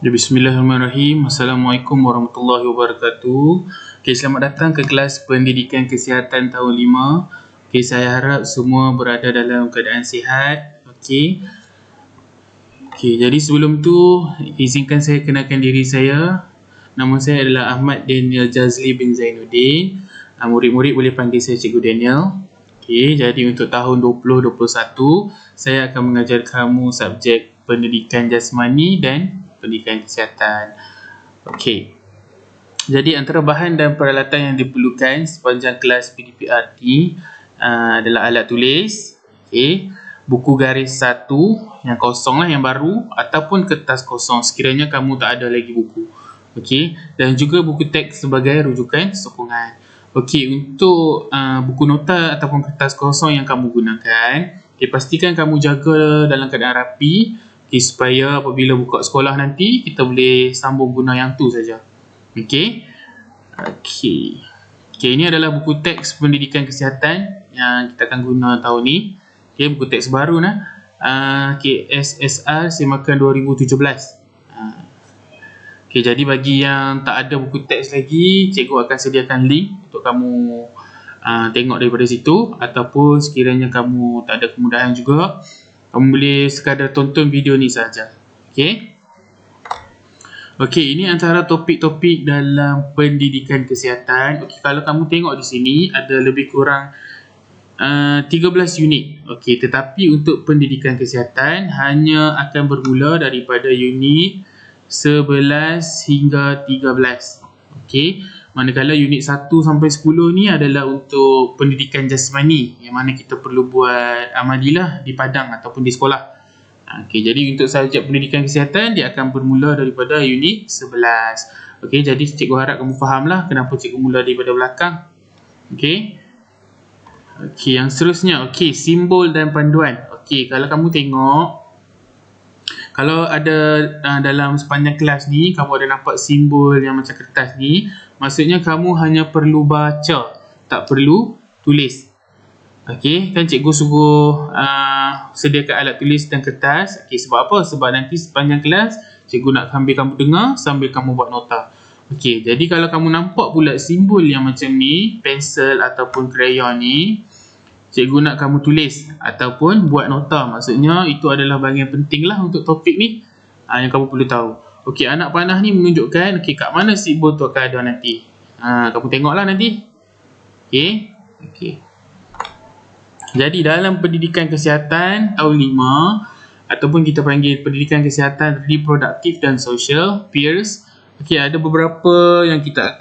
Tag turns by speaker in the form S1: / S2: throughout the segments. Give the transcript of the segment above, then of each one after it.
S1: Ya, Bismillahirrahmanirrahim. Assalamualaikum warahmatullahi wabarakatuh. Okay, selamat datang ke kelas Pendidikan Kesihatan tahun 5. Okay, saya harap semua berada dalam keadaan sihat. Okay, jadi sebelum tu izinkan saya kenalkan diri saya. Nama saya adalah Ahmad Daniel Jazli bin Zainuddin. Murid-murid boleh panggil saya Cikgu Daniel. Okay, jadi untuk tahun 2021 saya akan mengajar kamu subjek pendidikan jasmani dan pendidikan kesihatan. Okey. Jadi antara bahan dan peralatan yang diperlukan sepanjang kelas PDPRT adalah alat tulis, okey, buku garis 1 yang kosong lah, yang baru, ataupun kertas kosong sekiranya kamu tak ada lagi buku. Okey, dan juga buku teks sebagai rujukan sokongan. Okey, untuk buku nota ataupun kertas kosong yang kamu gunakan, pastikan kamu jaga dalam keadaan rapi, supaya apabila buka sekolah nanti kita boleh sambung guna yang tu saja. Okey. Ini adalah buku teks pendidikan kesihatan yang kita akan guna tahun ni. Okey, buku teks baru nah. SSR Semakan 2017. Okey, jadi bagi yang tak ada buku teks lagi, cikgu akan sediakan link untuk kamu tengok daripada situ, ataupun sekiranya kamu tak ada kemudahan juga, kamu boleh sekadar tonton video ni saja. Okey, ini antara topik-topik dalam pendidikan kesihatan. Okey, kalau kamu tengok di sini ada lebih kurang 13 unit. Okey, tetapi untuk pendidikan kesihatan hanya akan bermula daripada unit 11 hingga 13. Okey, manakala unit 1 sampai 10 ni adalah untuk pendidikan jasmani, yang mana kita perlu buat amalilah di padang ataupun di sekolah. Okey, jadi untuk subjek pendidikan kesihatan dia akan bermula daripada unit 11. Okey, jadi cikgu harap kamu fahamlah kenapa cikgu mula daripada belakang. Okey, yang seterusnya, okey, simbol dan panduan. Okey, kalau kamu tengok, kalau ada dalam sepanjang kelas ni kamu ada nampak simbol yang macam kertas ni, maksudnya kamu hanya perlu baca, tak perlu tulis. Okey, kan cikgu suruh sediakan alat tulis dan kertas. Okey, sebab apa? Sebab nanti sepanjang kelas cikgu nak sambil kamu dengar, sambil kamu buat nota. Okey, jadi kalau kamu nampak pula simbol yang macam ni, pensel ataupun krayon ni, cikgu nak kamu tulis ataupun buat nota. Maksudnya itu adalah bahagian penting lah untuk topik ni yang kamu perlu tahu. Okey, anak panah ni menunjukkan kat mana simbol tu akan ada nanti. Kamu tengoklah nanti. Okey. Jadi dalam pendidikan kesihatan tahun 5 ataupun kita panggil pendidikan kesihatan reproduktif dan sosial, PEERS. Okey, ada beberapa yang kita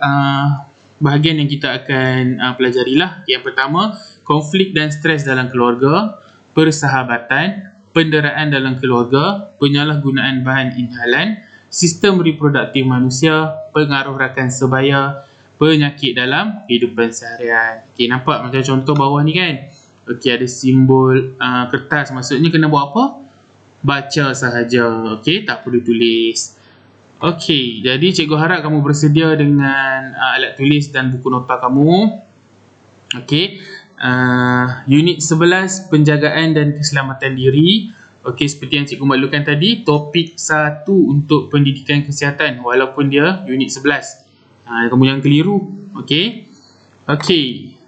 S1: bahagian yang kita akan pelajari lah. Yang pertama, konflik dan stres dalam keluarga, persahabatan, penderaan dalam keluarga, penyalahgunaan bahan inhalan, sistem reproduktif manusia, pengaruh rakan sebaya, penyakit dalam kehidupan seharian. Okey, nampak macam contoh bawah ni kan? Okey, ada simbol kertas, maksudnya kena buat apa? Baca sahaja. Okey, tak perlu tulis. Okey, jadi cikgu harap kamu bersedia dengan alat tulis dan buku nota kamu. Okey, unit 11 penjagaan dan keselamatan diri. Okey, seperti yang cikgu maklumkan tadi, topik 1 untuk pendidikan kesihatan walaupun dia unit 11. Kamu yang keliru. Okey,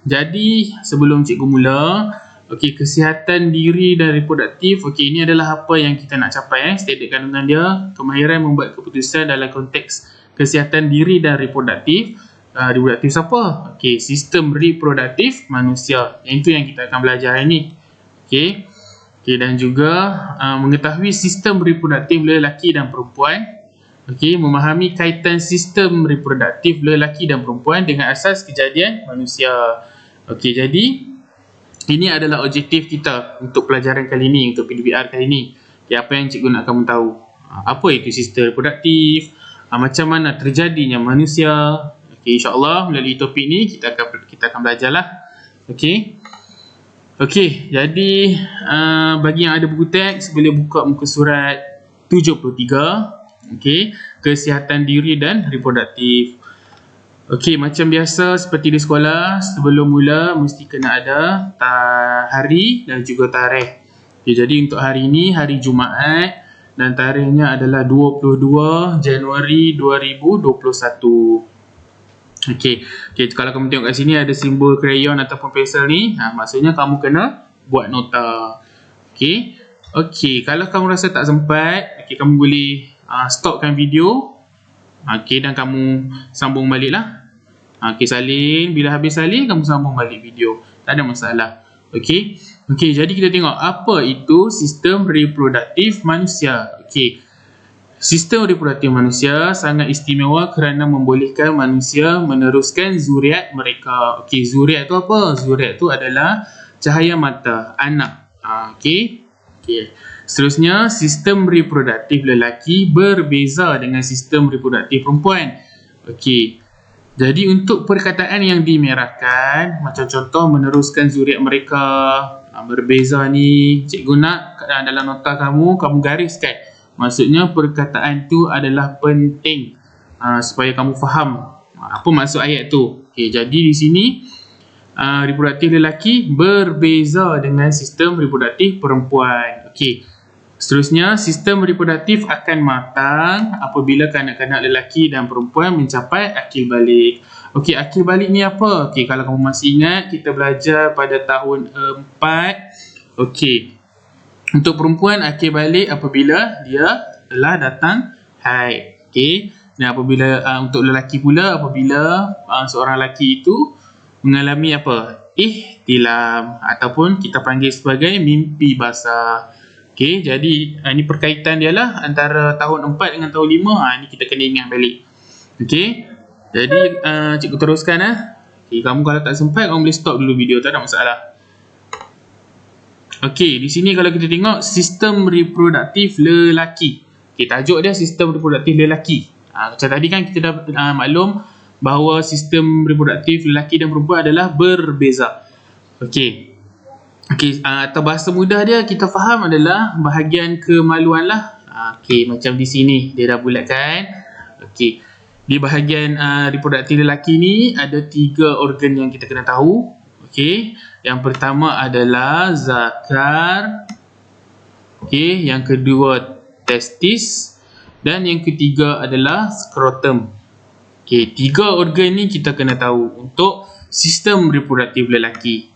S1: jadi sebelum cikgu mula, okey, kesihatan diri dan reproduktif. Okey, ini adalah apa yang kita nak capai. Standard kandungan dia, kemahiran membuat keputusan dalam konteks kesihatan diri dan reproduktif. Reproduktif siapa? Okey, sistem reproduktif manusia. Yang itu yang kita akan belajar hari ini. Okey, dan juga mengetahui sistem reproduktif lelaki dan perempuan. Okey, memahami kaitan sistem reproduktif lelaki dan perempuan dengan asas kejadian manusia. Okey, jadi ini adalah objektif kita untuk pelajaran kali ini, untuk PDPR kali ini. Okay, apa yang cikgu nak kamu tahu? Apa itu sistem reproduktif? Macam mana terjadinya manusia? Okey, insya-Allah melalui topik ni kita akan belajarlah. Okey, jadi bagi yang ada buku teks boleh buka muka surat 73. Okey, kesihatan diri dan reproduktif. Okey, macam biasa seperti di sekolah, sebelum mula mesti kena ada hari dan juga tarikh. Okay, jadi untuk hari ini, hari Jumaat, dan tarikhnya adalah 22 Januari 2021. Okey, kalau kamu tengok kat sini ada simbol crayon ataupun pensel ni, maksudnya kamu kena buat nota. Okey, kalau kamu rasa tak sempat, kamu boleh stopkan video. Dan kamu sambung balik lah. Salin, bila habis salin kamu sambung balik video. Tak ada masalah. Okey, jadi kita tengok apa itu sistem reproduktif manusia. Sistem reproduktif manusia sangat istimewa kerana membolehkan manusia meneruskan zuriat mereka. Zuriat tu apa? Zuriat tu adalah cahaya mata, anak. Seterusnya, sistem reproduktif lelaki berbeza dengan sistem reproduktif perempuan. Jadi untuk perkataan yang dimerahkan, macam contoh meneruskan zuriat mereka, berbeza ni, cikgu nak dalam nota kamu gariskan. Maksudnya perkataan tu adalah penting supaya kamu faham apa maksud ayat tu. Jadi di sini reproduktif lelaki berbeza dengan sistem reproduktif perempuan. Seterusnya, sistem reproduktif akan matang apabila kanak-kanak lelaki dan perempuan mencapai akil balik. Akil balik ni apa? Kalau kamu masih ingat, kita belajar pada tahun 4. Untuk perempuan, akil balik apabila dia telah datang haid. Dan apabila untuk lelaki pula, apabila seorang lelaki itu mengalami apa? Ihtilam ataupun kita panggil sebagai mimpi basah. Jadi ini perkaitan dia lah antara tahun 4 dengan tahun 5. Ni kita kena ingat balik. Jadi cikgu teruskan kamu kalau tak sempat, kamu boleh stop dulu video, tak ada masalah. Di sini kalau kita tengok sistem reproduktif lelaki. Tajuk dia sistem reproduktif lelaki. Macam tadi kan kita dah maklum bahawa sistem reproduktif lelaki dan perempuan adalah berbeza. Atau bahasa mudah dia kita faham adalah bahagian kemaluan lah. Macam di sini dia dah bulatkan. Di bahagian reproduktif lelaki ni ada 3 organ yang kita kena tahu. Yang pertama adalah zakar. Yang kedua testis, dan yang ketiga adalah skrotum. 3 organ ni kita kena tahu untuk sistem reproduktif lelaki.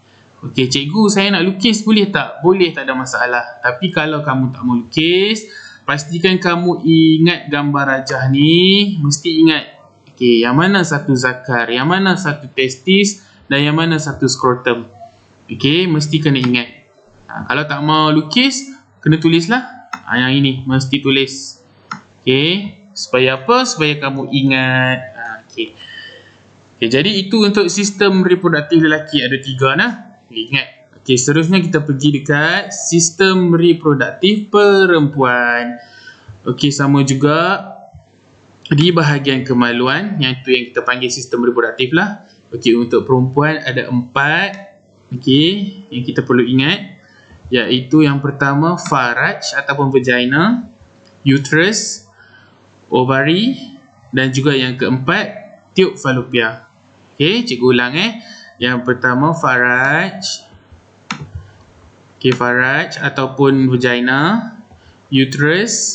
S1: Cikgu saya nak lukis, boleh tak? Boleh, tak ada masalah. Tapi kalau kamu tak mau lukis, pastikan kamu ingat gambar rajah ni. Mesti ingat yang mana satu zakar, yang mana satu testis, dan yang mana satu skrotum. Mesti kena ingat. Kalau tak mau lukis, kena tulislah. Yang ini mesti tulis. Supaya apa? Supaya kamu ingat. Jadi itu untuk sistem reproduktif lelaki ada 3 nah. Ingat. Seterusnya kita pergi dekat sistem reproduktif perempuan. Sama juga di bahagian kemaluan, yang itu yang kita panggil sistem reproduktif lah. Untuk perempuan ada 4 yang kita perlu ingat, iaitu yang pertama faraj ataupun vagina, uterus, ovary, dan juga yang keempat tube fallopian. Cikgu ulang yang pertama faraj, faraj ataupun vagina, uterus,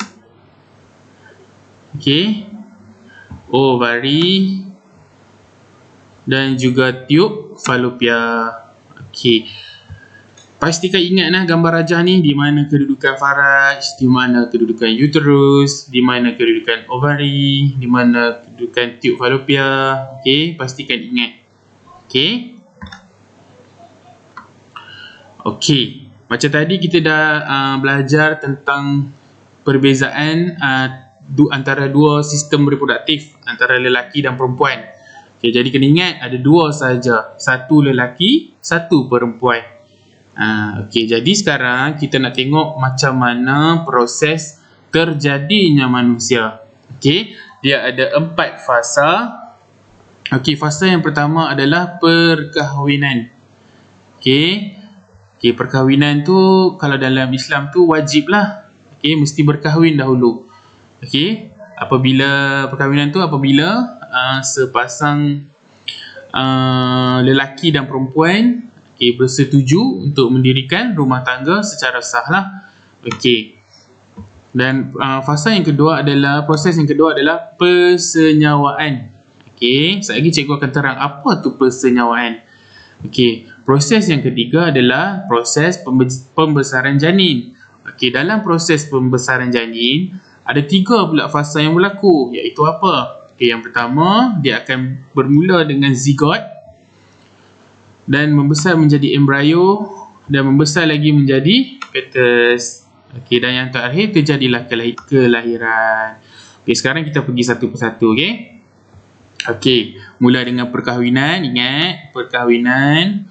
S1: ovary, dan juga tube fallopian. Pastikan ingat gambar rajah ni, di mana kedudukan faraj, di mana kedudukan uterus, di mana kedudukan ovary, di mana kedudukan tube fallopian. Pastikan ingat. Macam tadi kita dah belajar tentang perbezaan antara 2 sistem reproduktif antara lelaki dan perempuan. Jadi kena ingat ada 2 saja, satu lelaki, satu perempuan. Jadi sekarang kita nak tengok macam mana proses terjadinya manusia. Dia ada 4 fasa. Fasa yang pertama adalah perkahwinan. Perkahwinan tu kalau dalam Islam tu wajib lah. Mesti berkahwin dahulu. Apabila perkahwinan tu apabila sepasang lelaki dan perempuan bersetuju untuk mendirikan rumah tangga secara sah lah. Dan fasa yang kedua adalah, proses yang kedua adalah persenyawaan. Okey, sekejap lagi cikgu akan terang apa tu persenyawaan. Okey, proses yang ketiga adalah proses pembesaran janin. Okey, dalam proses pembesaran janin ada 3 pula fasa yang berlaku, iaitu apa? Okey, yang pertama dia akan bermula dengan zigot dan membesar menjadi embrio dan membesar lagi menjadi fetus. Okey, dan yang terakhir terjadilah kelahiran. Okey, sekarang kita pergi satu persatu, okey. Okey, mula dengan perkahwinan, ingat perkahwinan.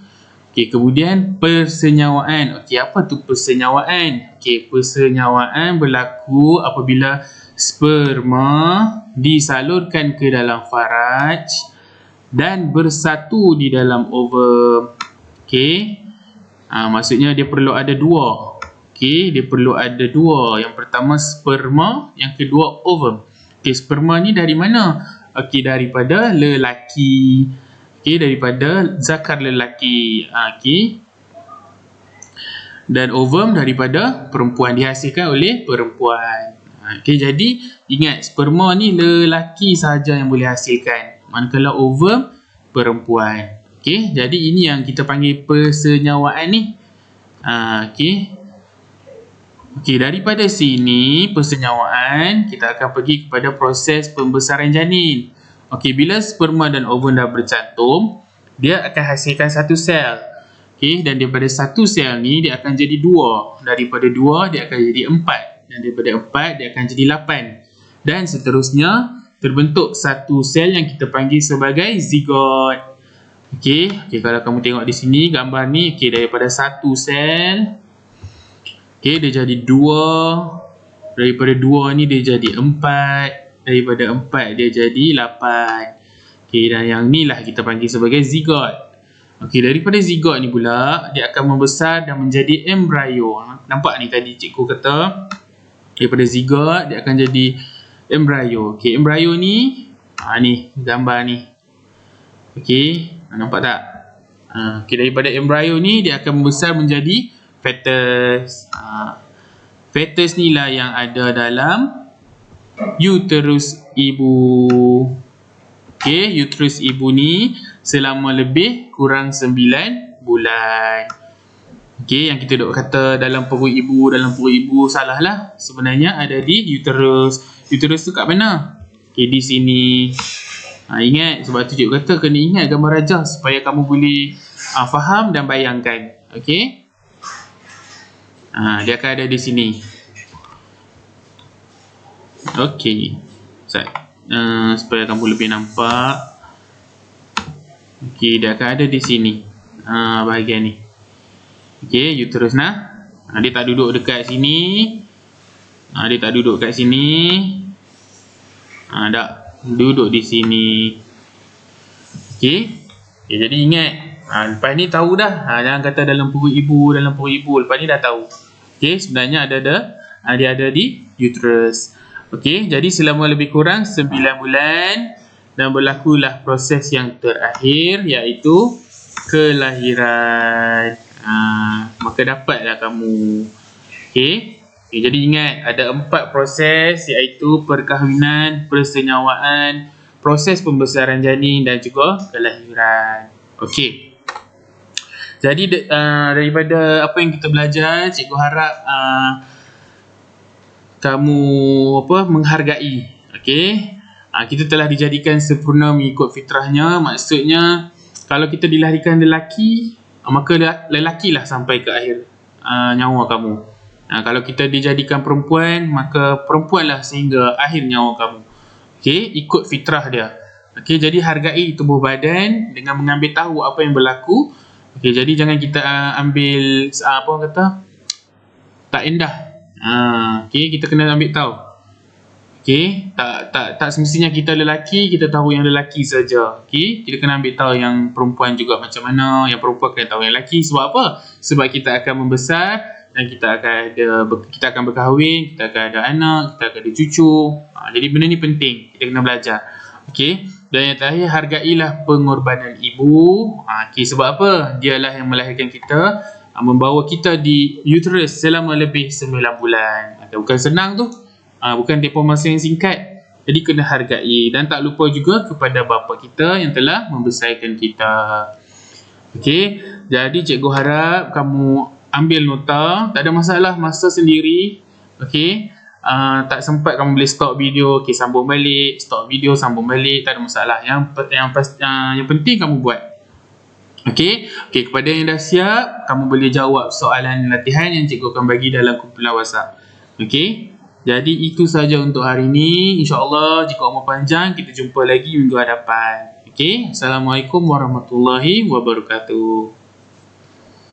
S1: Okey, kemudian persenyawaan. Okey, apa tu persenyawaan? Okey, persenyawaan berlaku apabila sperma disalurkan ke dalam faraj dan bersatu di dalam ovum. Okey. Maksudnya dia perlu ada 2. Okey, dia perlu ada 2. Yang pertama sperma, yang kedua ovum. Okey, sperma ni dari mana? Okey, daripada lelaki. Okey, daripada zakar lelaki. Okey. Dan ovum daripada perempuan, dihasilkan oleh perempuan. Okey, jadi ingat sperma ni lelaki sahaja yang boleh hasilkan. Manakala ovum perempuan. Okey, jadi ini yang kita panggil persenyawaan ni. Okey. Okey, daripada sini persenyawaan kita akan pergi kepada proses pembesaran janin. Okey, bila sperma dan ovum dah bercantum, dia akan hasilkan satu sel. Okey, dan daripada satu sel ni dia akan jadi 2. Daripada 2 dia akan jadi 4. Dan daripada 4 dia akan jadi 8. Dan seterusnya terbentuk satu sel yang kita panggil sebagai zigot. Okey, kalau kamu tengok di sini gambar ni, okey, daripada satu sel, okey, dia jadi 2. Daripada 2 ni dia jadi 4. Daripada 4 dia jadi 8. Okey, dan yang ni lah kita panggil sebagai zigot. Okey, daripada zigot ni pula dia akan membesar dan menjadi embrio. Nampak ni tadi cikgu kata daripada zigot dia akan jadi embrio. Okey, embrio ni ni gambar ni. Okey, nampak tak? Okey, daripada embrio ni dia akan membesar menjadi fetus. Fetus ni lah yang ada dalam uterus ibu. Okey, uterus ibu ni selama lebih kurang 9 bulan. Okey, yang kita duk kata dalam perut ibu salah lah. Sebenarnya ada di uterus. Uterus tu kat mana? Okey, di sini. Ingat, sebab tu cikgu kata kena ingat gambar rajah supaya kamu boleh faham dan bayangkan. Okey. Dia akan ada di sini. Okey. Supaya kamu lebih nampak. Okey, dia akan ada di sini. Bahagian ni. Okey, uterus nah. Dia tak duduk dekat sini. Dia tak duduk kat sini. Tak duduk di sini. Okey. Jadi ingat. Lepas ni tahu dah. Jangan kata dalam perut ibu. Lepas ni dah tahu. Okey, sebenarnya dia ada di uterus. Okey, jadi selama lebih kurang 9 bulan dan berlakulah proses yang terakhir, iaitu kelahiran. Maka dapatlah kamu. Okey. Jadi ingat ada 4 proses, iaitu perkahwinan, persenyawaan, proses pembesaran janin dan juga kelahiran. Okey. Jadi daripada apa yang kita belajar, cikgu harap kamu menghargai. Okey. Kita telah dijadikan sempurna mengikut fitrahnya. Maksudnya kalau kita dilahirkan lelaki, maka lelakilah sampai ke akhir nyawa kamu. Kalau kita dijadikan perempuan, maka perempuanlah sehingga akhir nyawa kamu. Okey, ikut fitrah dia. Okey, jadi hargai tubuh badan dengan mengambil tahu apa yang berlaku. Okey, jadi jangan kita ambil tak indah. Okey, kita kena ambil tahu. Okey, tak semestinya kita lelaki kita tahu yang lelaki saja. Okey, kita kena ambil tahu yang perempuan juga macam mana, yang perempuan kena tahu yang lelaki. Sebab apa? Sebab kita akan membesar dan kita akan berkahwin, kita akan ada anak, kita akan ada cucu. Jadi benda ni penting, kita kena belajar. Okey, dan yang terakhir, hargailah pengorbanan ibu. Okey, sebab apa? Dialah yang melahirkan kita, membawa kita di uterus selama lebih 9 bulan. Bukan senang tu, bukan tempoh masa yang singkat. Jadi kena hargai. Dan tak lupa juga kepada bapa kita yang telah membesarkan kita. Okey, jadi cikgu harap kamu ambil nota, tak ada masalah masa sendiri. Okey, tak sempat kamu boleh stop video, okey sambung balik, stop video sambung balik, tak ada masalah. Yang penting kamu buat. Okey, kepada yang dah siap, kamu boleh jawab soalan latihan yang cikgu akan bagi dalam kumpulan WhatsApp. Okey, jadi itu saja untuk hari ini. InsyaAllah jika umur panjang, kita jumpa lagi minggu hadapan. Okey, Assalamualaikum warahmatullahi wabarakatuh.